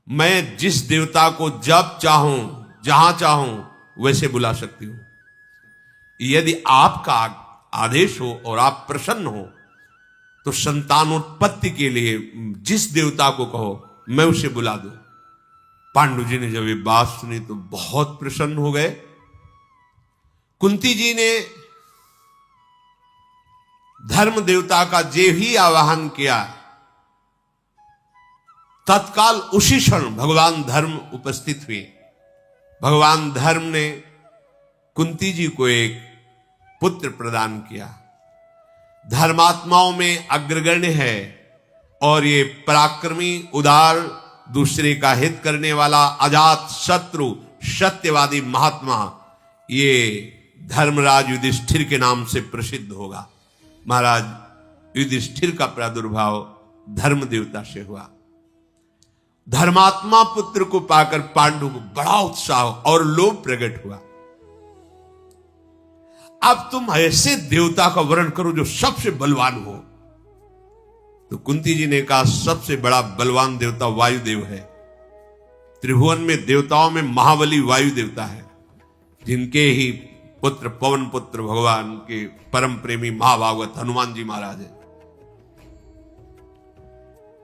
मैं जिस देवता को जब चाहूं जहां चाहूं वैसे बुला सकती हूं। यदि आपका आदेश हो और आप प्रसन्न हो तो संतानोत्पत्ति के लिए जिस देवता को कहो मैं उसे बुला दूं। पांडु जी ने जब ये बात सुनी तो बहुत प्रसन्न हो गए। कुंती जी ने धर्म देवता का जे ही आवाहन किया, तत्काल उसी क्षण भगवान धर्म उपस्थित हुए। भगवान धर्म ने कुंती जी को एक पुत्र प्रदान किया। धर्मात्माओं में अग्रगण्य है और ये पराक्रमी, उदार, दूसरे का हित करने वाला, अजात शत्रु, सत्यवादी महात्मा, ये धर्मराज युधिष्ठिर के नाम से प्रसिद्ध होगा। महाराज युधिष्ठिर का प्रादुर्भाव धर्म देवता से हुआ। धर्मात्मा पुत्र को पाकर पांडु को बड़ा उत्साह और लोभ प्रकट हुआ। अब तुम ऐसे देवता का वर्ण करो जो सबसे बलवान हो। तो कुंती जी ने कहा सबसे बड़ा बलवान देवता वायुदेव है। त्रिभुवन में देवताओं में महाबली वायु देवता है, जिनके ही पुत्र पवन पुत्र भगवान के परम प्रेमी महाभागवत हनुमान जी महाराज है।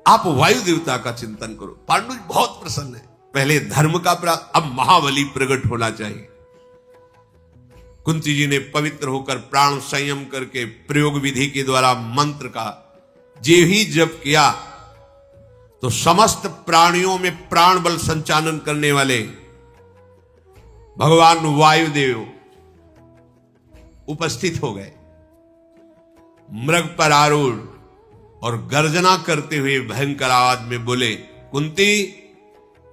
आप वायु देवता का चिंतन करो। पांडु जी बहुत प्रसन्न है। पहले धर्म का अब महाबली प्रकट होना चाहिए। कुंती जी ने पवित्र होकर प्राण संयम करके प्रयोग विधि के द्वारा मंत्र का जे ही जप किया तो समस्त प्राणियों में प्राण बल संचालन करने वाले भगवान वायुदेव उपस्थित हो गए। मृग पर आरूढ़ और गर्जना करते हुए भयंकर आवाज में बोले, कुंती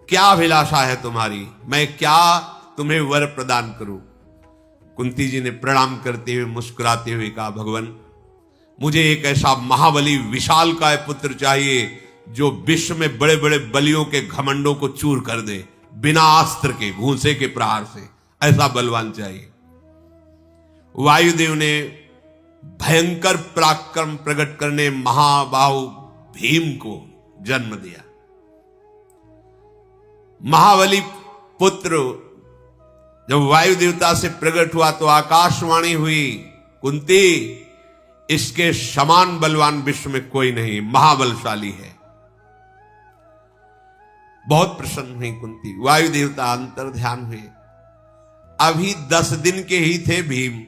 क्या अभिलाषा है तुम्हारी? मैं क्या तुम्हें वर प्रदान करूं? कुंती जी ने प्रणाम करते हुए मुस्कुराते हुए कहा, भगवान मुझे एक ऐसा महाबली विशालकाय पुत्र चाहिए जो विश्व में बड़े बड़े बलियों के घमंडों को चूर कर दे, बिना अस्त्र के, घूंसे के प्रहार से। ऐसा बलवान चाहिए। वायुदेव ने भयंकर पराक्रम प्रकट करने महाबाहु भीम को जन्म दिया। महाबली पुत्र जब वायु देवता से प्रकट हुआ तो आकाशवाणी हुई, कुंती इसके समान बलवान विश्व में कोई नहीं, महाबलशाली है। बहुत प्रसन्न हुई कुंती। वायु देवता अंतर ध्यान हुए। अभी 10 दिन के ही थे भीम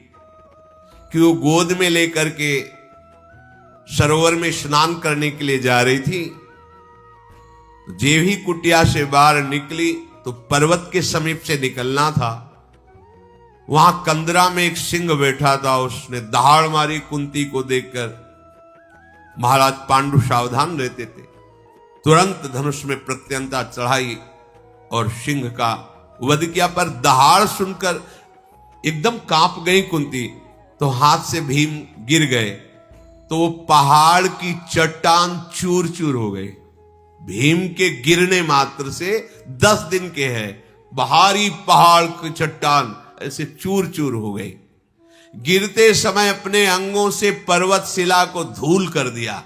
कि वो गोद में लेकर के सरोवर में स्नान करने के लिए जा रही थी। जे ही कुटिया से बाहर निकली तो पर्वत के समीप से निकलना था। वहां कंदरा में एक सिंह बैठा था। उसने दहाड़ मारी कुंती को देखकर। महाराज पांडु सावधान रहते थे। तुरंत धनुष में प्रत्यंता चढ़ाई और सिंह का वध किया। पर दहाड़ सुनकर एकदम कांप गई कुंती, तो हाथ से भीम गिर गए तो वो पहाड़ की चट्टान चूर चूर हो गई। भीम के गिरने मात्र से 10 दिन के हैं, भारी पहाड़ की चट्टान ऐसे चूर चूर हो गई। गिरते समय अपने अंगों से पर्वत शिला को धूल कर दिया।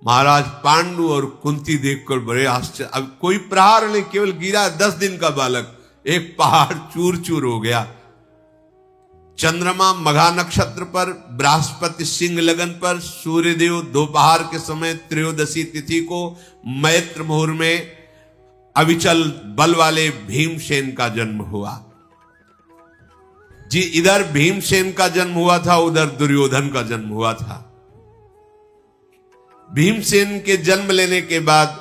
महाराज पांडु और कुंती देखकर बड़े आश्चर्य। अब कोई प्रहार नहीं, केवल गिरा 10 दिन का बालक, एक पहाड़ चूर चूर हो गया। चंद्रमा मघा नक्षत्र पर, बृहस्पति सिंह लगन पर, सूर्यदेव दोपहर के समय त्रयोदशी तिथि को मैत्र मुहूर्त में अविचल बल वाले भीमसेन का जन्म हुआ। जी इधर भीमसेन का जन्म हुआ था, उधर दुर्योधन का जन्म हुआ था। भीमसेन के जन्म लेने के बाद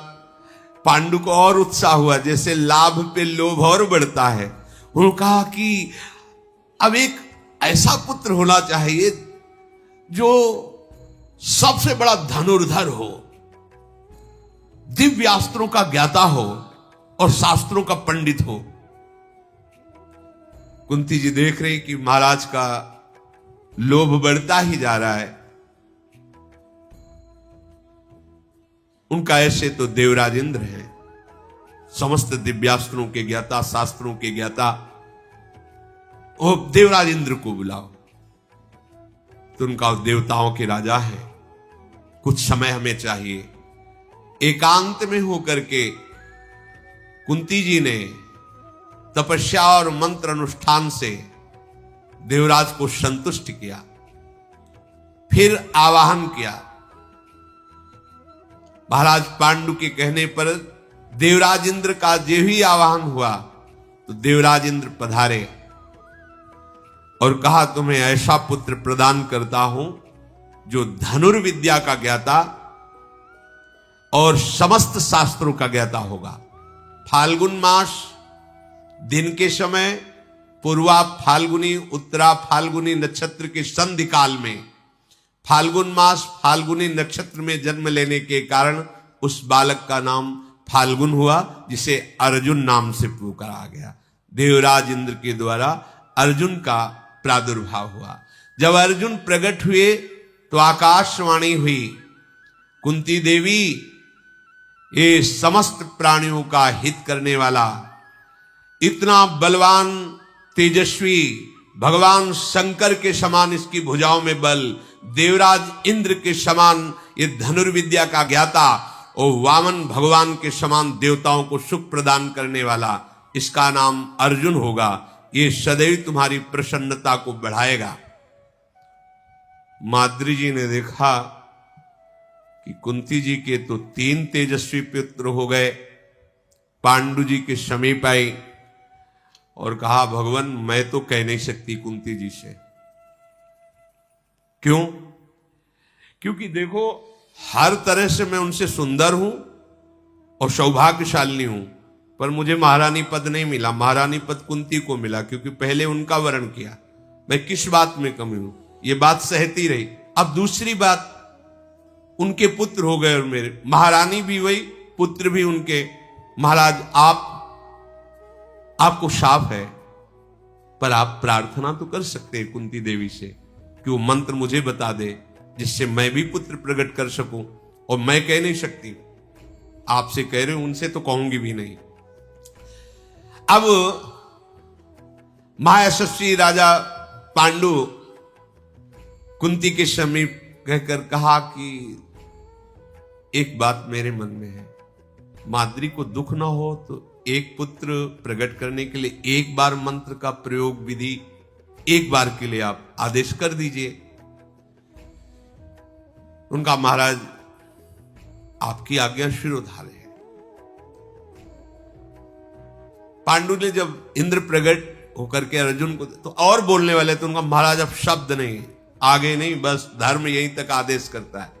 पांडु को और उत्साह हुआ, जैसे लाभ पे लोभ और बढ़ता है। उन्होंने कहा कि अब एक ऐसा पुत्र होना चाहिए जो सबसे बड़ा धनुर्धर हो, दिव्यास्त्रों का ज्ञाता हो और शास्त्रों का पंडित हो। कुंती जी देख रही कि महाराज का लोभ बढ़ता ही जा रहा है। उनका ऐसे तो देवराज इंद्र है, समस्त दिव्यास्त्रों के ज्ञाता, शास्त्रों के ज्ञाता। वो देवराज इंद्र को बुलाओ। तो उनका देवताओं के राजा है, कुछ समय हमें चाहिए, एकांत में होकर के कुंती जी ने तपस्या और मंत्र अनुष्ठान से देवराज को संतुष्ट किया, फिर आवाहन किया। महाराज पांडु के कहने पर देवराज इंद्र का जो ही आवाहन हुआ तो देवराज इंद्र पधारे और कहा, तुम्हें ऐसा पुत्र प्रदान करता हूं जो धनुर्विद्या का ज्ञाता और समस्त शास्त्रों का ज्ञाता होगा। फाल्गुन मास दिन के समय पूर्वा फाल्गुनी उत्तरा फाल्गुनी नक्षत्र के संधि काल में फाल्गुन मास फाल्गुनी नक्षत्र में जन्म लेने के कारण उस बालक का नाम फाल्गुन हुआ, जिसे अर्जुन नाम से पुकारा गया। देवराज इंद्र के द्वारा अर्जुन का प्रादुर्भाव हुआ। जब अर्जुन प्रकट हुए तो आकाशवाणी हुई, कुंती देवी, ये समस्त प्राणियों का हित करने वाला इतना बलवान तेजस्वी भगवान शंकर के समान इसकी भुजाओं में बल, देवराज इंद्र के समान ये धनुर्विद्या का ज्ञाता और वामन भगवान के समान देवताओं को सुख प्रदान करने वाला, इसका नाम अर्जुन होगा। ये सदैव तुम्हारी प्रसन्नता को बढ़ाएगा। माद्री जी ने देखा कि कुंती जी के तो 3 तेजस्वी पुत्र हो गए, पांडु जी के समीप आई और कहा, भगवान मैं तो कह नहीं सकती कुंती जी से। क्यों? क्योंकि देखो हर तरह से मैं उनसे सुंदर हूं और सौभाग्यशाली हूं, पर मुझे महारानी पद नहीं मिला। महारानी पद कुंती को मिला क्योंकि पहले उनका वर्ण किया। मैं किस बात में कमी हूं, ये बात सहती रही। अब दूसरी बात, उनके पुत्र हो गए और मेरे, महारानी भी वही, पुत्र भी उनके। महाराज आपको शाप है, पर आप प्रार्थना तो कर सकते हैं कुंती देवी से कि वो मंत्र मुझे बता दे जिससे मैं भी पुत्र प्रकट कर सकूं। और मैं कह नहीं सकती, आपसे कह रहे हूं, उनसे तो कहूंगी भी नहीं। अब महायशस्वी राजा पांडु कुंती के समीप कहकर कहा कि एक बात मेरे मन में है, माद्री को दुख ना हो तो एक पुत्र प्रकट करने के लिए एक बार मंत्र का प्रयोग विधि एक बार के लिए आप आदेश कर दीजिए। उनका, महाराज आपकी आज्ञा शिरोधार्य है। पांडु ने जब इंद्र प्रकट होकर के अर्जुन को तो और बोलने वाले, तो उनका, महाराज अब शब्द नहीं, आगे नहीं, बस धर्म यहीं तक आदेश करता है।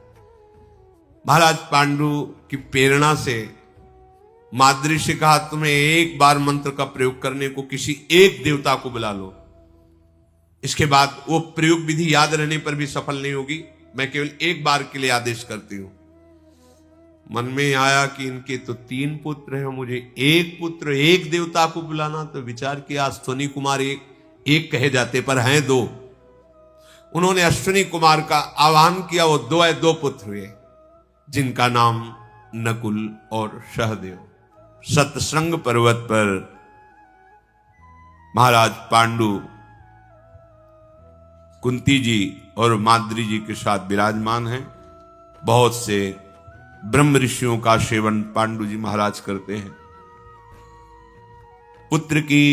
महाराज पांडु की प्रेरणा से माद्री से कहा, तुम्हें एक बार मंत्र का प्रयोग करने को किसी एक देवता को बुला लो, इसके बाद वो प्रयोग विधि याद रहने पर भी सफल नहीं होगी, मैं केवल एक बार के लिए आदेश करती हूं। मन में आया कि इनके तो 3 पुत्र हैं, मुझे एक पुत्र एक देवता को बुलाना, तो विचार किया अश्विनी कुमार एक कहे जाते पर हैं 2। उन्होंने अश्विनी कुमार का आह्वान किया, वो 2 पुत्र हुए जिनका नाम नकुल और सहदेव। सतसंग पर्वत पर महाराज पांडु कुंती जी और माद्री जी के साथ विराजमान हैं। बहुत से ब्रह्म ऋषियों का सेवन पांडु जी महाराज करते हैं। पुत्र की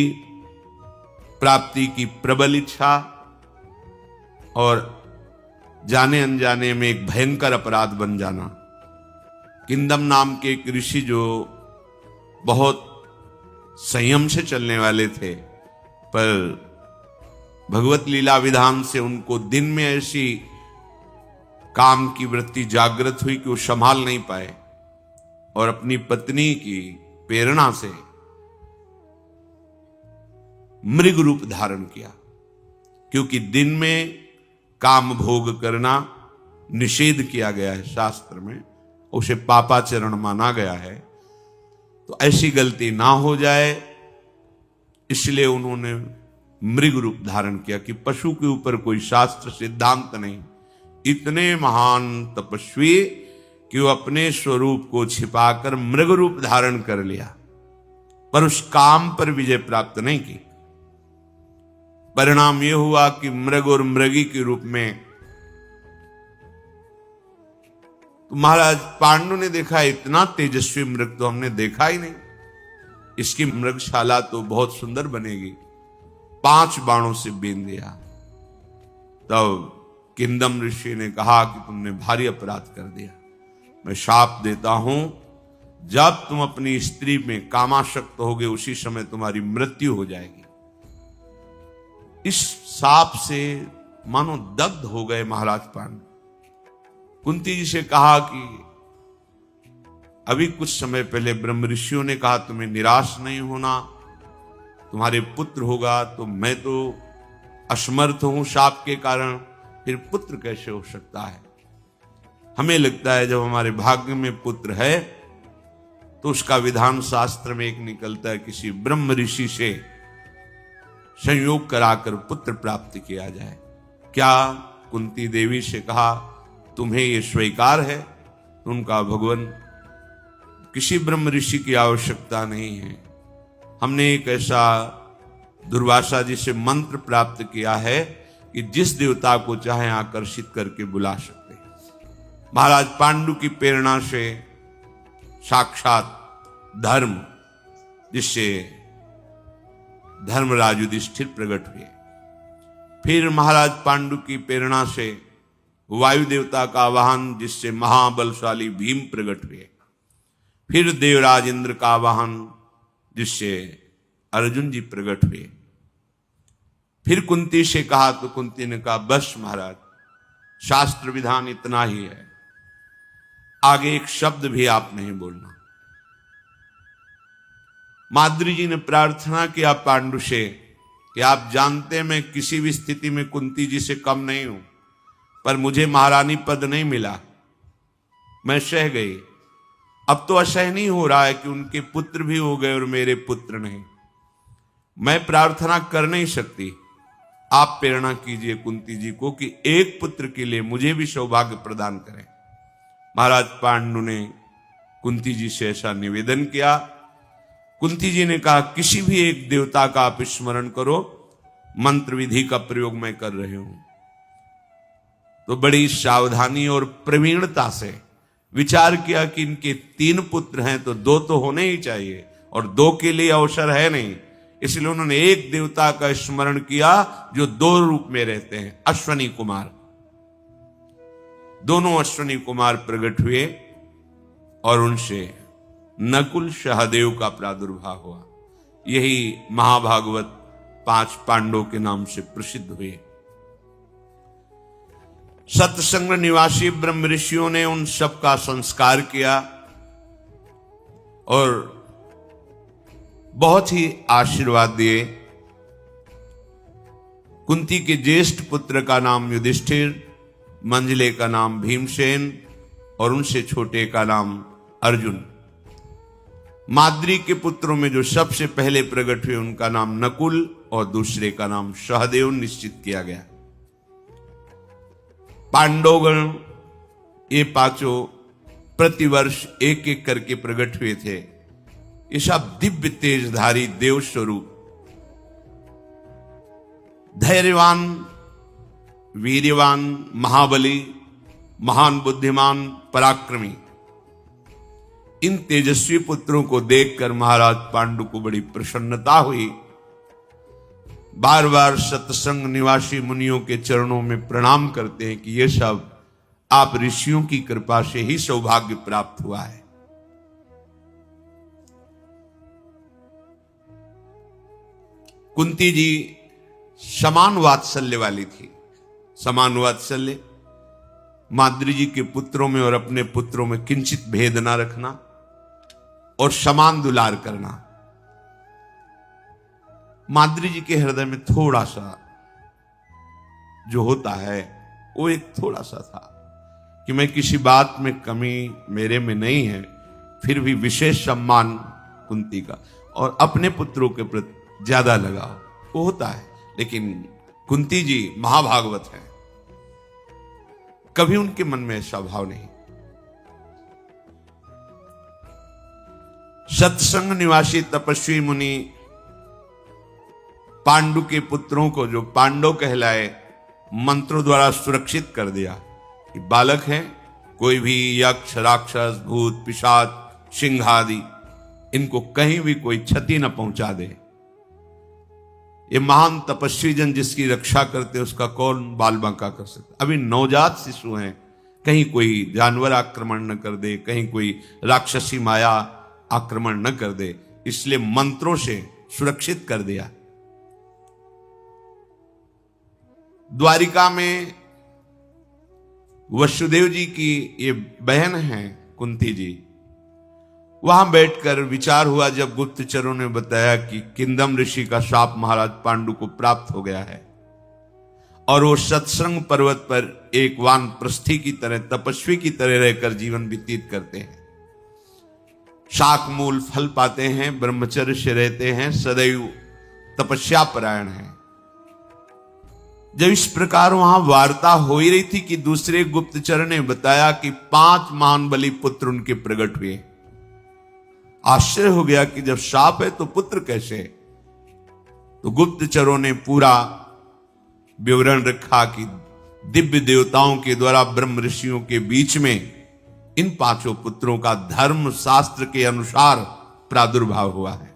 प्राप्ति की प्रबल इच्छा और जाने अनजाने में एक भयंकर अपराध बन जाना। किंदम नाम के एक ऋषि जो बहुत संयम से चलने वाले थे, पर भगवत लीला विधान से उनको दिन में ऐसी काम की वृत्ति जागृत हुई कि वो संभाल नहीं पाए और अपनी पत्नी की प्रेरणा से मृग रूप धारण किया। क्योंकि दिन में काम भोग करना निषेध किया गया है शास्त्र में, उसे पापाचरण माना गया है, तो ऐसी गलती ना हो जाए इसलिए उन्होंने मृग रूप धारण किया कि पशु के ऊपर कोई शास्त्र सिद्धांत नहीं। इतने महान तपस्वी कि वो अपने स्वरूप को छिपाकर मृग रूप धारण कर लिया, पर उस काम पर विजय प्राप्त नहीं की। परिणाम यह हुआ कि मृग और मृगी के रूप में तो महाराज पांडु ने देखा, इतना तेजस्वी मृग तो हमने देखा ही नहीं। इसकी मृगशाला तो बहुत सुंदर बनेगी। 5 बाणों से बीन दिया। तब किंदम ऋषि ने कहा कि तुमने भारी अपराध कर दिया, मैं शाप देता हूं, जब तुम अपनी स्त्री में कामासक्त होगे उसी समय तुम्हारी मृत्यु हो जाएगी। इस शाप से मानो दग्ध हो गए महाराज पांडु। कुंती जी से कहा कि अभी कुछ समय पहले ब्रह्म ऋषियों ने कहा तुम्हें निराश नहीं होना, तुम्हारे पुत्र होगा, तो मैं तो असमर्थ हूं शाप के कारण, फिर पुत्र कैसे हो सकता है। हमें लगता है जब हमारे भाग्य में पुत्र है तो उसका विधान शास्त्र में एक निकलता है, किसी ब्रह्म ऋषि से संयोग कराकर पुत्र प्राप्त किया जाए। क्या कुंती देवी से कहा तुम्हें यह स्वीकार है? उनका भगवान किसी ब्रह्म ऋषि की आवश्यकता नहीं है, हमने एक ऐसा दुर्वासा जी से मंत्र प्राप्त किया है कि जिस देवता को चाहे आकर्षित करके बुला सकते हैं। महाराज पांडु की प्रेरणा से साक्षात धर्म, जिससे धर्मराज युधिष्ठिर प्रकट हुए। फिर महाराज पांडु की प्रेरणा से वायु देवता का वाहन, जिससे महाबलशाली भीम प्रकट हुए। फिर देवराज इंद्र का वाहन, जिससे अर्जुन जी प्रकट हुए। फिर कुंती से कहा तो कुंती ने कहा बस महाराज, शास्त्र विधान इतना ही है, आगे एक शब्द भी आप नहीं बोलना। माद्री जी ने प्रार्थना किया पांडु से कि आप जानते हैं मैं किसी भी स्थिति में कुंती जी से कम नहीं हूं, पर मुझे महारानी पद नहीं मिला, मैं सह गई। अब तो असह नहीं हो रहा है कि उनके पुत्र भी हो गए और मेरे पुत्र नहीं। मैं प्रार्थना कर नहीं सकती, आप प्रेरणा कीजिए कुंती जी को कि एक पुत्र के लिए मुझे भी सौभाग्य प्रदान करें। महाराज पांडु ने कुंती जी से ऐसा निवेदन किया। कुंती जी ने कहा किसी भी एक देवता का आप स्मरण करो, मंत्र विधि का प्रयोग मैं कर रही हूं। तो बड़ी सावधानी और प्रवीणता से विचार किया कि इनके 3 पुत्र हैं तो 2 तो होने ही चाहिए, और 2 के लिए अवसर है नहीं, इसलिए उन्होंने एक देवता का स्मरण किया जो 2 रूप में रहते हैं, अश्वनी कुमार। दोनों अश्वनी कुमार प्रकट हुए और उनसे नकुल सहदेव का प्रादुर्भाव हुआ। यही महाभागवत 5 पांडवों के नाम से प्रसिद्ध हुए। सत्संग निवासी ब्रह्म ऋषियों ने उन सब का संस्कार किया और बहुत ही आशीर्वाद दिए। कुंती के ज्येष्ठ पुत्र का नाम युधिष्ठिर, मंझले का नाम भीमसेन और उनसे छोटे का नाम अर्जुन। माद्री के पुत्रों में जो सबसे पहले प्रकट हुए उनका नाम नकुल और दूसरे का नाम सहदेव निश्चित किया गया। पांडवगण ये 5 प्रतिवर्ष एक एक करके प्रकट हुए थे। ये सब दिव्य तेजधारी देव स्वरूप, धैर्यवान, वीर्यवान, महाबली, महान बुद्धिमान, पराक्रमी, इन तेजस्वी पुत्रों को देखकर महाराज पांडु को बड़ी प्रसन्नता हुई। बार बार सत्संग निवासी मुनियों के चरणों में प्रणाम करते हैं कि ये सब आप ऋषियों की कृपा से ही सौभाग्य प्राप्त हुआ है। कुंती जी समान वात्सल्य वाली थी। समान वात्सल्य, माद्री जी के पुत्रों में और अपने पुत्रों में किंचित भेद ना रखना और समान दुलार करना। माद्री जी के हृदय में थोड़ा सा जो होता है वो एक थोड़ा सा था कि मैं किसी बात में कमी मेरे में नहीं है, फिर भी विशेष सम्मान कुंती का और अपने पुत्रों के प्रति ज्यादा लगाव वो होता है। लेकिन कुंती जी महाभागवत है, कभी उनके मन में ऐसा भाव नहीं। सत्संग निवासी तपस्वी मुनि पांडु के पुत्रों को, जो पांडव कहलाए, मंत्रों द्वारा सुरक्षित कर दिया कि बालक है, कोई भी यक्ष, राक्षस, भूत, पिशाच, सिंह आदि इनको कहीं भी कोई क्षति न पहुंचा दे। ये महान तपस्वी जन जिसकी रक्षा करते उसका कौन बाल बांका कर सकता। अभी नवजात शिशु हैं, कहीं कोई जानवर आक्रमण न कर दे, कहीं कोई राक्षसी माया आक्रमण न कर दे, इसलिए मंत्रों से सुरक्षित कर दिया। द्वारिका में वसुदेव जी की ये बहन है कुंती जी, वहां बैठकर विचार हुआ जब गुप्तचरों ने बताया कि किंदम ऋषि का शाप महाराज पांडु को प्राप्त हो गया है और वो सत्संग पर्वत पर एक वानप्रस्थी की तरह, तपस्वी की तरह रहकर जीवन व्यतीत करते हैं, शाक मूल फल पाते हैं, ब्रह्मचर्य से रहते हैं, सदैव तपस्या परायण है। जब इस प्रकार वहां वार्ता हो ही रही थी कि दूसरे गुप्तचर ने बताया कि 5 महान बलि पुत्र उनके प्रकट हुए। आश्चर्य हो गया कि जब शाप है तो पुत्र कैसे? तो गुप्तचरों ने पूरा विवरण रखा कि दिव्य देवताओं के द्वारा ब्रह्म ऋषियों के बीच में इन 5 पुत्रों का धर्म शास्त्र के अनुसार प्रादुर्भाव हुआ है।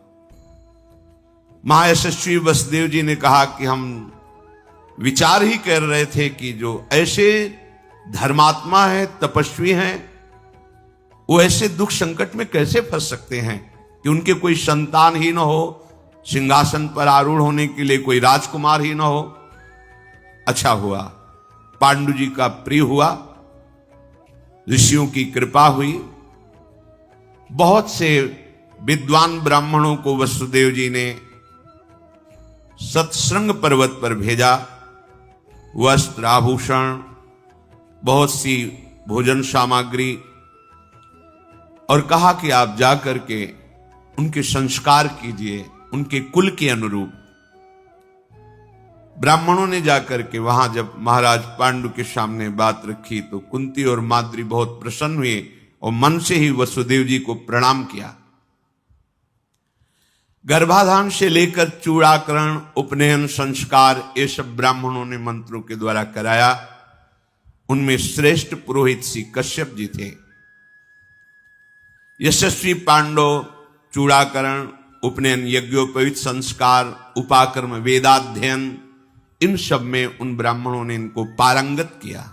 महायशस्वी वसुदेव जी ने कहा कि हम विचार ही कर रहे थे कि जो ऐसे धर्मात्मा है, तपस्वी हैं, वो ऐसे दुख संकट में कैसे फंस सकते हैं कि उनके कोई संतान ही न हो, सिंहासन पर आरूढ़ होने के लिए कोई राजकुमार ही न हो। अच्छा हुआ पांडु जी का प्रिय हुआ, ऋषियों की कृपा हुई, बहुत से विद्वान ब्राह्मणों को वसुदेव जी ने सत्संग पर्वत पर भेजा, वस्त्र आभूषण, बहुत सी भोजन सामग्री, और कहा कि आप जाकर के उनके संस्कार कीजिए उनके कुल के अनुरूप। ब्राह्मणों ने जाकर के वहां जब महाराज पांडु के सामने बात रखी तो कुंती और माद्री बहुत प्रसन्न हुए और मन से ही वसुदेव जी को प्रणाम किया। गर्भाधान से लेकर चूड़ाकरण, उपनयन संस्कार, ये सब ब्राह्मणों ने मंत्रों के द्वारा कराया। उनमें श्रेष्ठ पुरोहित श्री कश्यप जी थे। यशस्वी पांडव चूड़ाकरण, उपनयन, यज्ञोपवीत संस्कार, उपाकर्म, वेदाध्ययन, इन सब में उन ब्राह्मणों ने इनको पारंगत किया।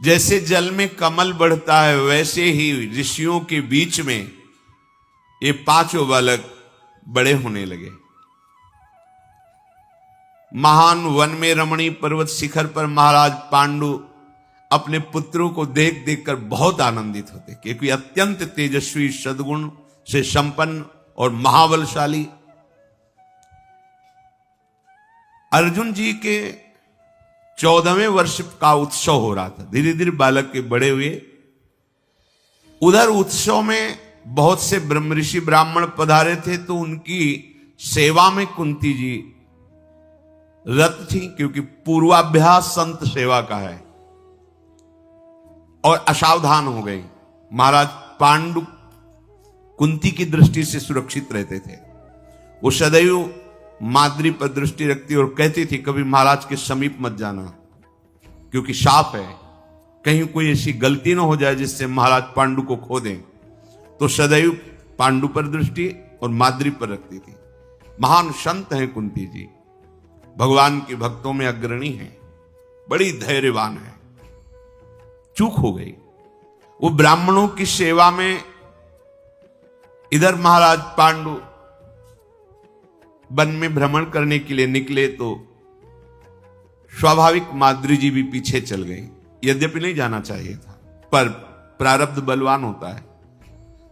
जैसे जल में कमल बढ़ता है वैसे ही ऋषियों के बीच में ये 5 बालक बड़े होने लगे। महान वन में रमणी पर्वत शिखर पर महाराज पांडु अपने पुत्रों को देख देखकर बहुत आनंदित होते, क्योंकि अत्यंत तेजस्वी, सद्गुण से संपन्न और महाबलशाली। अर्जुन जी के 14वें वर्ष का उत्सव हो रहा था, धीरे धीरे बालक के बड़े हुए। उधर उत्सव में बहुत से ब्रह्म ऋषि ब्राह्मण पधारे थे, तो उनकी सेवा में कुंती जी रत थी, क्योंकि पूर्वाभ्यास संत सेवा का है, और असावधान हो गई। महाराज पांडु कुंती की दृष्टि से सुरक्षित रहते थे। वो सदैव माद्री पर दृष्टि रखती और कहती थी कभी महाराज के समीप मत जाना, क्योंकि शाप है, कहीं कोई ऐसी गलती ना हो जाए जिससे महाराज पांडु को खो दें। तो सदैव पांडु पर दृष्टि और माद्री पर रखती थी। महान संत हैं कुंती जी, भगवान के भक्तों में अग्रणी हैं, बड़ी धैर्यवान है। चूक हो गई, वो ब्राह्मणों की सेवा में इधर महाराज पांडु वन में भ्रमण करने के लिए निकले तो स्वाभाविक माद्री जी भी पीछे चल गई। यद्यपि नहीं जाना चाहिए था, पर प्रारब्ध बलवान होता है।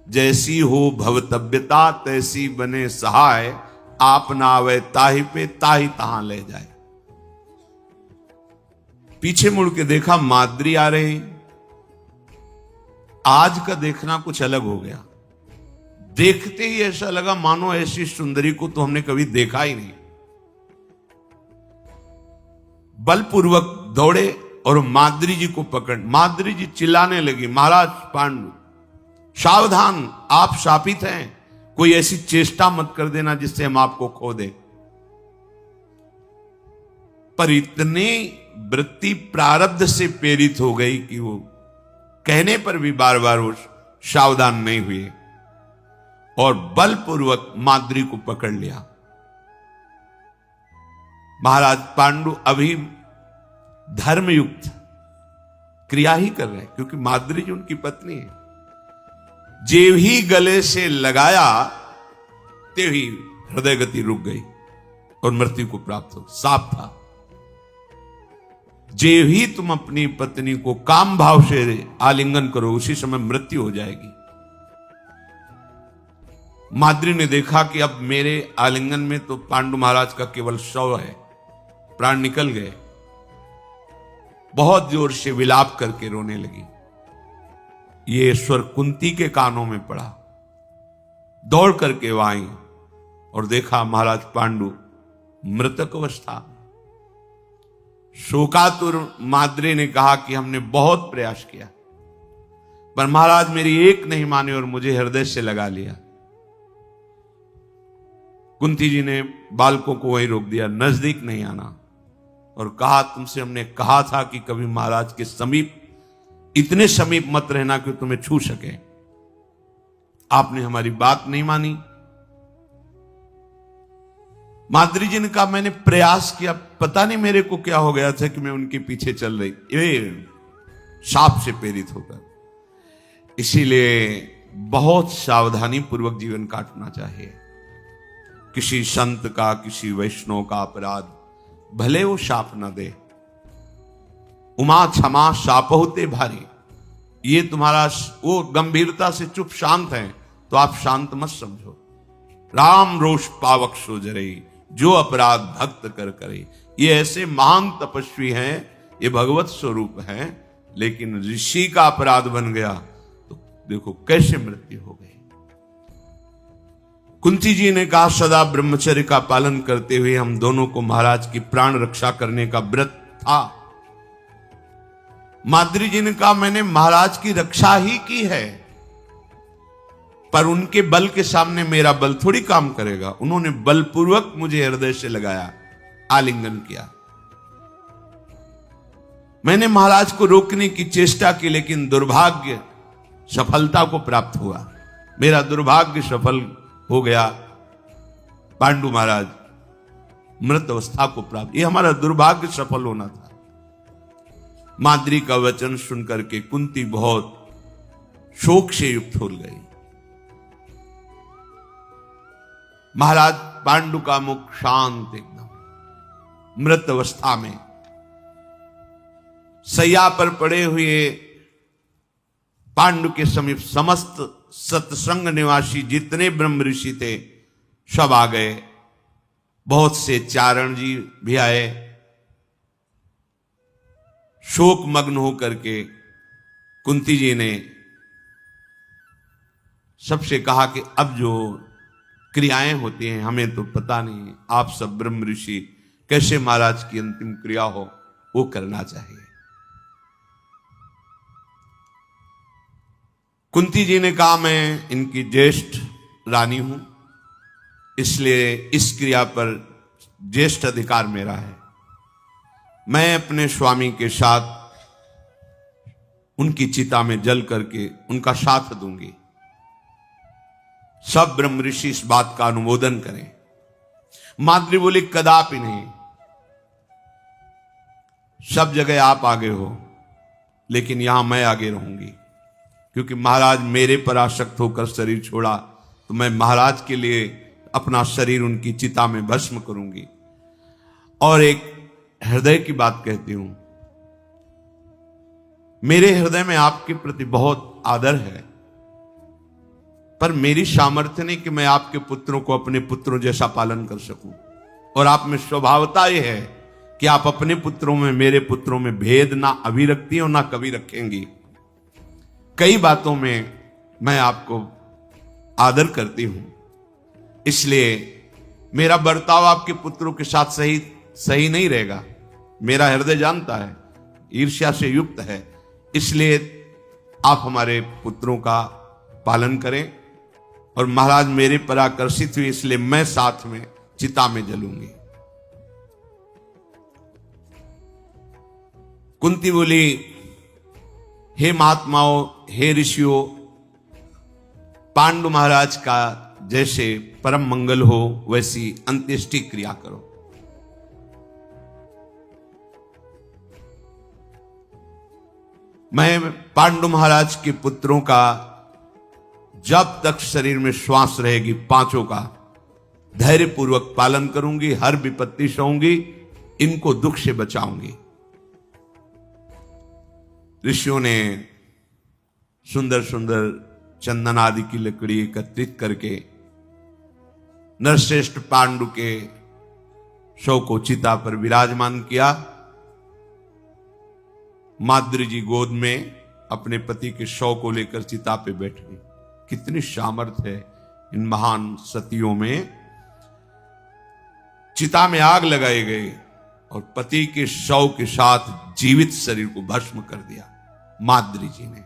जैसी हो भवतव्यता तैसी बने सहाय, आप ना आवे ताही पे ताही तहां ले जाए। पीछे मुड़ के देखा माद्री आ रही। आज का देखना कुछ अलग हो गया। देखते ही ऐसा लगा मानो ऐसी सुंदरी को तो हमने कभी देखा ही नहीं। बलपूर्वक दौड़े और माद्री जी को पकड़, माद्री जी चिल्लाने लगी, महाराज पांडु सावधान, आप शापित हैं, कोई ऐसी चेष्टा मत कर देना जिससे हम आपको खो दें। पर इतनी वृत्ति प्रारब्ध से प्रेरित हो गई कि वो कहने पर भी बार बार वो सावधान नहीं हुए और बलपूर्वक माद्री को पकड़ लिया। महाराज पांडु अभी धर्मयुक्त क्रिया ही कर रहे हैं, क्योंकि माद्री जी उनकी पत्नी है। जेव ही गले से लगाया ते ही हृदय गति रुक गई और मृत्यु को प्राप्त हो। साफ था, जेव ही तुम अपनी पत्नी को काम भाव से आलिंगन करो, उसी समय मृत्यु हो जाएगी। माद्री ने देखा कि अब मेरे आलिंगन में तो पांडु महाराज का केवल शव है, प्राण निकल गए। बहुत जोर से विलाप करके रोने लगी। ये स्वर कुंती के कानों में पड़ा। दौड़ करके वहां आई और देखा महाराज पांडु मृतक अवस्था। शोकातुर माद्री ने कहा कि हमने बहुत प्रयास किया, पर महाराज मेरी एक नहीं माने और मुझे हृदय से लगा लिया। कुंती जी ने बालकों को वहीं रोक दिया, नजदीक नहीं आना, और कहा तुमसे हमने कहा था कि कभी महाराज के समीप, इतने समीप मत रहना कि तुम्हें छू सके। आपने हमारी बात नहीं मानी। माद्री जी ने कहा मैंने प्रयास किया, पता नहीं मेरे को क्या हो गया था कि मैं उनके पीछे चल रही, ये साप से प्रेरित होकर। इसीलिए बहुत सावधानी पूर्वक जीवन काटना चाहिए। किसी संत का, किसी वैष्णव का अपराध भले वो शाप न दे, उमा क्षमा शाप होते भारी। ये तुम्हारा वो गंभीरता से चुप शांत है तो आप शांत मत समझो। राम रोष पावक सो जरे, जो अपराध भक्त कर करे। ये ऐसे महान तपस्वी हैं, ये भगवत स्वरूप हैं, लेकिन ऋषि का अपराध बन गया तो देखो कैसे मृत्यु हो गई। कुंती जी ने कहा सदा ब्रह्मचर्य का पालन करते हुए हम दोनों को महाराज की प्राण रक्षा करने का व्रत था। माद्री जी ने कहा मैंने महाराज की रक्षा ही की है, पर उनके बल के सामने मेरा बल थोड़ी काम करेगा। उन्होंने बलपूर्वक मुझे हृदय से लगाया, आलिंगन किया। मैंने महाराज को रोकने की चेष्टा की, लेकिन दुर्भाग्य सफलता को प्राप्त हुआ। मेरा दुर्भाग्य सफल हो गया। पांडु महाराज मृत अवस्था को प्राप्त, ये हमारा दुर्भाग्य सफल होना था। माद्री का वचन सुनकर के कुंती बहुत शोक से युक्त हो गई। महाराज पांडु का मुख शांत एकदम, मृत अवस्था में सैया पर पड़े हुए पांडु के समीप समस्त सत्संग निवासी जितने ब्रह्म ऋषि थे सब आ गए। बहुत से चारण जी भी आए। शोक मग्न होकर के कुंती जी ने सबसे कहा कि अब जो क्रियाएं होती हैं हमें तो पता नहीं, आप सब ब्रह्म ऋषि कैसे महाराज की अंतिम क्रिया हो वो करना चाहिए। कुंती जी ने कहा मैं इनकी ज्येष्ठ रानी हूं, इसलिए इस क्रिया पर ज्येष्ठ अधिकार मेरा है। मैं अपने स्वामी के साथ उनकी चिता में जल करके उनका साथ दूंगी। सब ब्रह्म ऋषि इस बात का अनुमोदन करें। माद्री बोली कदापि नहीं, सब जगह आप आगे हो, लेकिन यहां मैं आगे रहूंगी, क्योंकि महाराज मेरे पर आसक्त होकर शरीर छोड़ा तो मैं महाराज के लिए अपना शरीर उनकी चिता में भस्म करूंगी। और एक हृदय की बात कहती हूं, मेरे हृदय में आपके प्रति बहुत आदर है, पर मेरी सामर्थ्य नहीं कि मैं आपके पुत्रों को अपने पुत्रों जैसा पालन कर सकूं। और आप में स्वभावता यह है कि आप अपने पुत्रों में, मेरे पुत्रों में भेद ना अभी रखती हो ना कभी रखेंगी। कई बातों में मैं आपको आदर करती हूं, इसलिए मेरा बर्ताव आपके पुत्रों के साथ सही नहीं रहेगा। मेरा हृदय जानता है, ईर्ष्या से युक्त है, इसलिए आप हमारे पुत्रों का पालन करें। और महाराज मेरे पर आकर्षित हुए, इसलिए मैं साथ में चिता में जलूंगी। कुंती बोली हे महात्माओं, हे ऋषियों, पांडु महाराज का जैसे परम मंगल हो वैसी अंत्येष्टि क्रिया करो। मैं पांडु महाराज के पुत्रों का जब तक शरीर में श्वास रहेगी पांचों का धैर्य पूर्वक पालन करूंगी, हर विपत्ति सहूंगी, इनको दुख से बचाऊंगी। ऋषियों ने सुंदर सुंदर चंदन आदि की लकड़ी एकत्रित करके नरश्रेष्ठ पांडु के शव को चिता पर विराजमान किया। माद्री जी गोद में अपने पति के शव को लेकर चिता पे बैठ गई। कितनी सामर्थ्य है इन महान सतियों में। चिता में आग लगाई गई और पति के शव के साथ जीवित शरीर को भस्म कर दिया माद्री जी ने।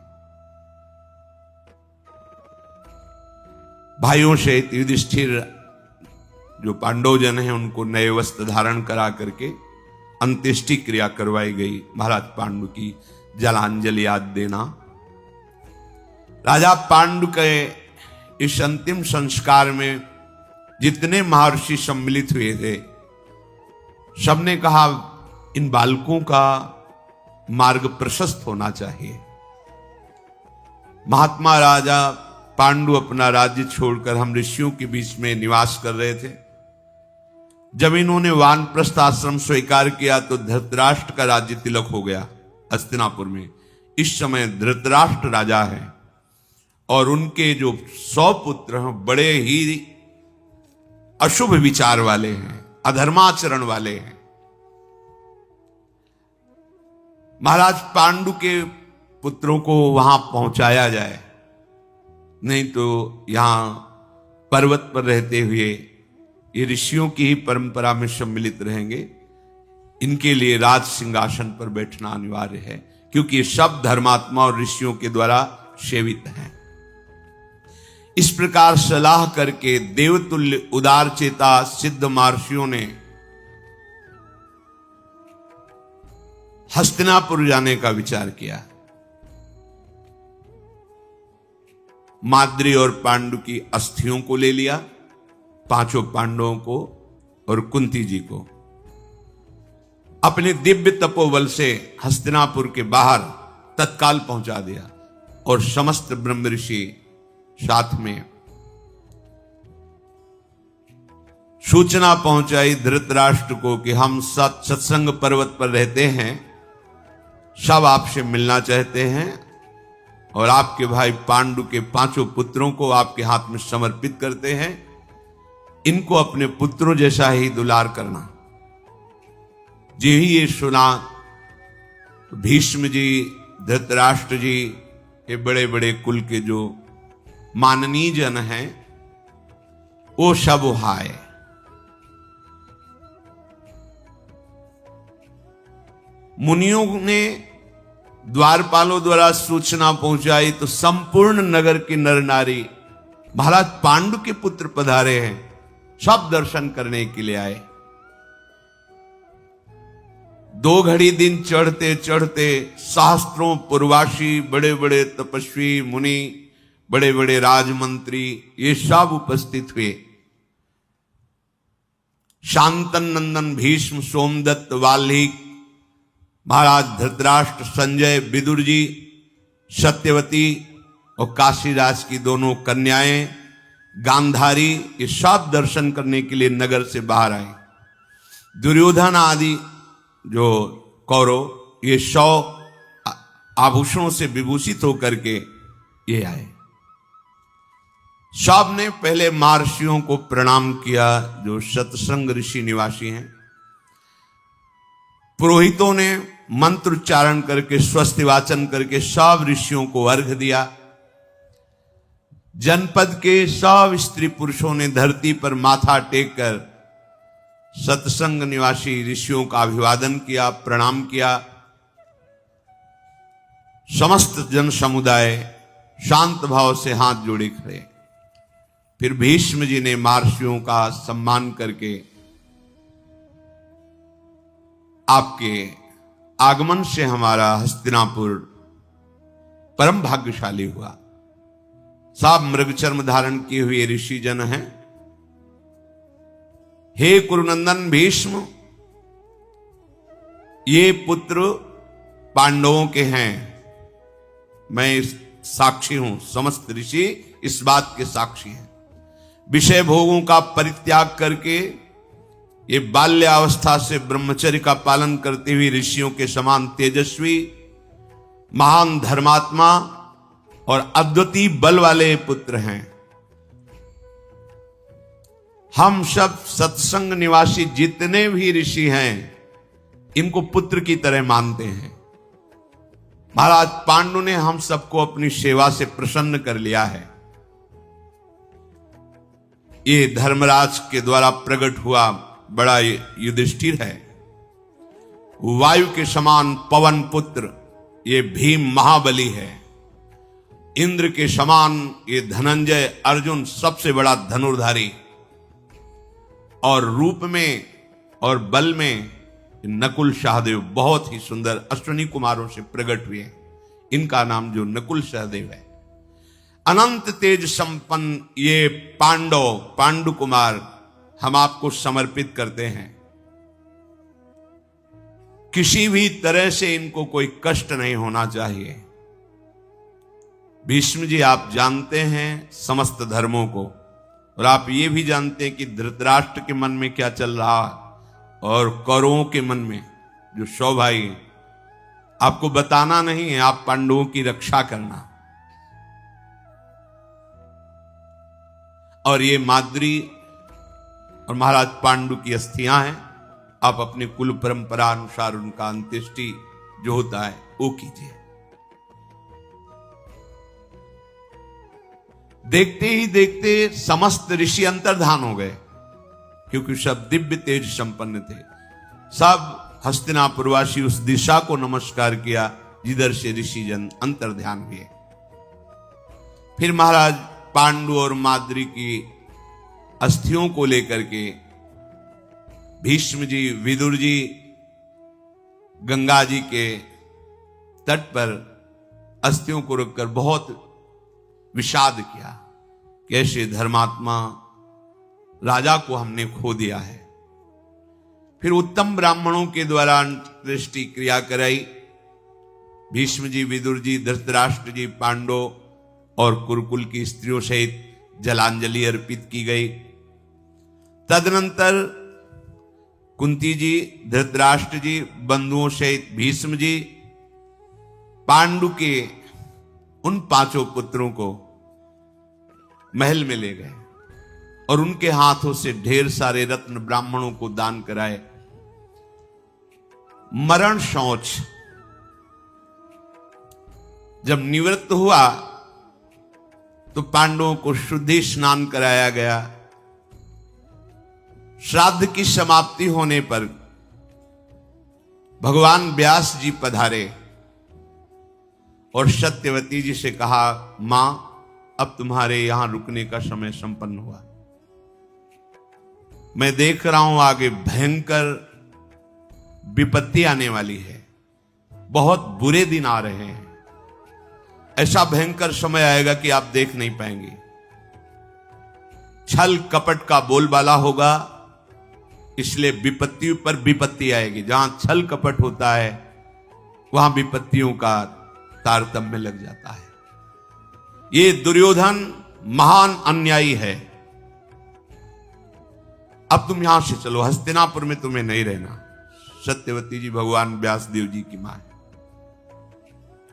भाइयों से युधिष्ठिर जो पांडवजन है उनको नए वस्त्र धारण करा करके अंत्येष्टि क्रिया करवाई गई। महाराज पांडु की जलांजलि याद देना। राजा पांडु के इस अंतिम संस्कार में जितने महर्षि सम्मिलित हुए थे, सबने कहा इन बालकों का मार्ग प्रशस्त होना चाहिए। महात्मा राजा पांडु अपना राज्य छोड़कर हम ऋषियों के बीच में निवास कर रहे थे। जब इन्होंने वानप्रस्थ आश्रम स्वीकार किया तो धृतराष्ट्र का राज्य तिलक हो गया हस्तिनापुर में। इस समय धृतराष्ट्र राजा है और उनके जो 100 पुत्र हैं बड़े ही अशुभ विचार वाले हैं, अधर्माचरण वाले हैं। महाराज पांडु के पुत्रों को वहां पहुंचाया जाए, नहीं तो यहां पर्वत पर रहते हुए ये ऋषियों की ही परंपरा में सम्मिलित रहेंगे। इनके लिए राज सिंहासन पर बैठना अनिवार्य है, क्योंकि ये सब धर्मात्मा और ऋषियों के द्वारा सेवित हैं। इस प्रकार सलाह करके देवतुल्य उदार चेता सिद्ध महर्षियों ने हस्तिनापुर जाने का विचार किया। माद्री और पांडु की अस्थियों को ले लिया, पांचों पांडवों को और कुंती जी को अपने दिव्य तपोबल से हस्तिनापुर के बाहर तत्काल पहुंचा दिया और समस्त ब्रह्म ऋषि साथ में सूचना पहुंचाई धृतराष्ट्र को कि हम सत्संग पर्वत पर रहते हैं, सब आपसे मिलना चाहते हैं और आपके भाई पांडु के पांचों पुत्रों को आपके हाथ में समर्पित करते हैं। इनको अपने पुत्रों जैसा ही दुलार करना। जी ही ये सुना तो भीष्म जी, धृतराष्ट्र जी, ये बड़े बड़े कुल के जो माननीय जन हैं वो सब हाय। मुनियों ने द्वारपालों द्वारा सूचना पहुंचाई तो संपूर्ण नगर के नर नारी महाराज पांडु के पुत्र पधारे हैं, सब दर्शन करने के लिए आए। 2 घड़ी दिन चढ़ते चढ़ते सहस्त्रों पूर्वासी, बड़े बड़े तपस्वी मुनि, बड़े बड़े राजमंत्री, ये सब उपस्थित हुए। शांतन नंदन भीष्म, सोमदत्त, वाल्मीकि, महाराज धृतराष्ट्र, संजय, विदुर जी, सत्यवती और काशीराज की दोनों कन्याएं, गांधारी, ये सब दर्शन करने के लिए नगर से बाहर आए। दुर्योधन आदि जो कौरव, ये 100 आभूषणों से विभूषित होकर के ये आए। सब ने पहले महर्षियों को प्रणाम किया जो सत्संग ऋषि निवासी हैं। पुरोहितों ने मंत्रोच्चारण करके स्वस्ति वाचन करके सब ऋषियों को अर्घ्य दिया। जनपद के सब स्त्री पुरुषों ने धरती पर माथा टेक कर सत्संग निवासी ऋषियों का अभिवादन किया, प्रणाम किया। समस्त जन समुदाय शांत भाव से हाथ जोड़े खड़े। फिर भीष्म जी ने महर्षियों का सम्मान करके आपके आगमन से हमारा हस्तिनापुर परम भाग्यशाली हुआ। सब मृग चर्म धारण किए हुए ऋषि जन हैं। हे कुरुनंदन भीष्म, ये पुत्र पांडवों के हैं। मैं साक्षी हूं, समस्त ऋषि इस बात के साक्षी हैं। विषय भोगों का परित्याग करके ये बाल्यावस्था से ब्रह्मचर्य का पालन करते हुए ऋषियों के समान तेजस्वी, महान धर्मात्मा और अद्वितीय बल वाले पुत्र हैं। हम सब सत्संग निवासी जितने भी ऋषि हैं, इनको पुत्र की तरह मानते हैं। महाराज पांडु ने हम सबको अपनी सेवा से प्रसन्न कर लिया है। ये धर्मराज के द्वारा प्रकट हुआ बड़ा युधिष्ठिर है। वायु के समान पवन पुत्र ये भीम महाबली है। इंद्र के समान ये धनंजय अर्जुन सबसे बड़ा धनुर्धारी, और रूप में और बल में नकुल सहदेव बहुत ही सुंदर अश्विनी कुमारों से प्रकट हुए। इनका नाम जो नकुल सहदेव है। अनंत तेज संपन्न ये पांडु कुमार हम आपको समर्पित करते हैं। किसी भी तरह से इनको कोई कष्ट नहीं होना चाहिए। भीष्म जी, आप जानते हैं समस्त धर्मों को, और आप ये भी जानते हैं कि धृतराष्ट्र के मन में क्या चल रहा है और कौरवों के मन में, जो 100 भाई हैं। आपको बताना नहीं है, आप पांडवों की रक्षा करना। और ये माद्री और महाराज पांडु की अस्थियां हैं। आप अपने कुल परंपरा अनुसार उनका अंत्येष्टि जो होता है वो कीजिए। देखते ही देखते समस्त ऋषि अंतर्धान हो गए, क्योंकि सब दिव्य तेज संपन्न थे। सब हस्तिनापुरवासी उस दिशा को नमस्कार किया जिधर से ऋषि जन अंतर्ध्यान हुए। फिर महाराज पांडु और माद्री की अस्थियों को लेकर के भीष्म जी, विदुर जी गंगा जी के तट पर अस्थियों को रखकर बहुत विषाद किया। कैसे धर्मात्मा राजा को हमने खो दिया है। फिर उत्तम ब्राह्मणों के द्वारा अंत्येष्टि क्रिया कराई। भीष्म जी, विदुर जी, धृतराष्ट्र जी, पांडव और कुरुकुल की स्त्रियों सहित जलांजलि अर्पित की गई। तदनंतर कुंती जी, धृतराष्ट्र जी, बंधुओं सहित भीष्म जी पांडु के उन 5 पुत्रों को महल में ले गए और उनके हाथों से ढेर सारे रत्न ब्राह्मणों को दान कराए। मरण शौच जब निवृत्त हुआ तो पांडवों को शुद्धि स्नान कराया गया। श्राद्ध की समाप्ति होने पर भगवान व्यास जी पधारे और सत्यवती जी से कहा, मां, अब तुम्हारे यहां रुकने का समय संपन्न हुआ। मैं देख रहा हूं आगे भयंकर विपत्ति आने वाली है। बहुत बुरे दिन आ रहे हैं। ऐसा भयंकर समय आएगा कि आप देख नहीं पाएंगे। छल कपट का बोलबाला होगा, इसलिए विपत्ति पर विपत्ति आएगी। जहां छल कपट होता है वहां विपत्तियों का तारतम्य लग जाता है। ये दुर्योधन महान अन्यायी है। अब तुम यहां से चलो, हस्तिनापुर में तुम्हें नहीं रहना। सत्यवती जी भगवान व्यासदेव जी की मां है,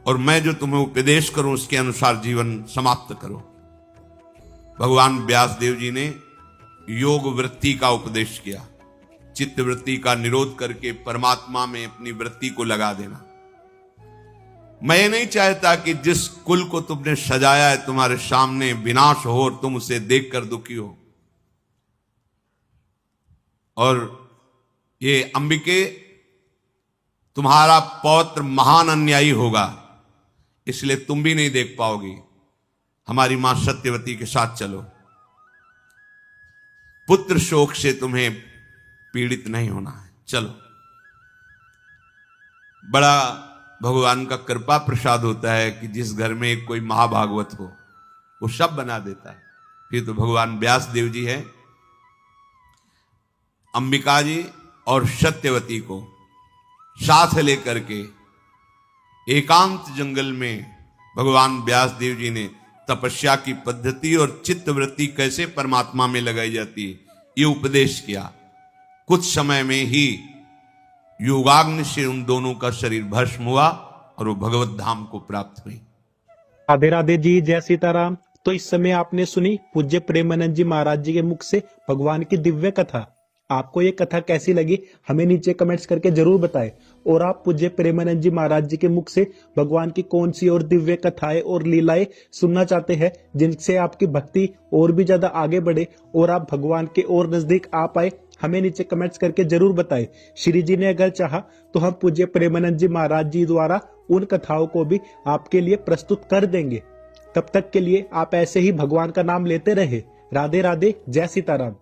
और मैं जो तुम्हें उपदेश करूं उसके अनुसार जीवन समाप्त करो। भगवान व्यासदेव जी ने योग वृत्ति का उपदेश किया। चित्त वृत्ति का निरोध करके परमात्मा में अपनी वृत्ति को लगा देना। मैं नहीं चाहता कि जिस कुल को तुमने सजाया है तुम्हारे सामने विनाश हो और तुम उसे देखकर दुखी हो। और ये अंबिके, तुम्हारा पौत्र महान अन्यायी होगा, इसलिए तुम भी नहीं देख पाओगी। हमारी मां सत्यवती के साथ चलो। पुत्र शोक से तुम्हें पीड़ित नहीं होना है, चलो। बड़ा भगवान का कृपा प्रसाद होता है कि जिस घर में कोई महाभागवत हो वो सब बना देता है। फिर तो भगवान व्यास देव जी है, अंबिका जी और सत्यवती को साथ लेकर के एकांत जंगल में भगवान व्यास देव जी ने तपस्या की पद्धति और चित्तवृत्ति कैसे परमात्मा में लगाई जाती है ये उपदेश किया। कुछ समय में ही योगाग्नि से उन दोनों का शरीर भस्म हुआ और वो भगवत धाम को प्राप्त हुई। राधे राधे जी, जय सीताराम। तो इस समय आपने सुनी पूज्य प्रेमानंद जी महाराज जी के मुख से भगवान की दिव्य कथा। आपको ये कथा कैसी लगी हमें नीचे कमेंट्स करके जरूर बताएं। और आप पूज्य प्रेमानंद जी महाराज जी के मुख से भगवान की कौन सी और दिव्य कथाएं और लीलाएं सुनना चाहते हैं जिनसे आपकी भक्ति और भी ज्यादा आगे बढ़े और आप भगवान के और नजदीक आ पाए, हमें नीचे कमेंट्स करके जरूर बताएं। श्री जी ने अगर चाहा तो हम पूज्य प्रेमानंद जी महाराज जी द्वारा उन कथाओं को भी आपके लिए प्रस्तुत कर देंगे। तब तक के लिए आप ऐसे ही भगवान का नाम लेते रहे। राधे राधे, जय सीताराम।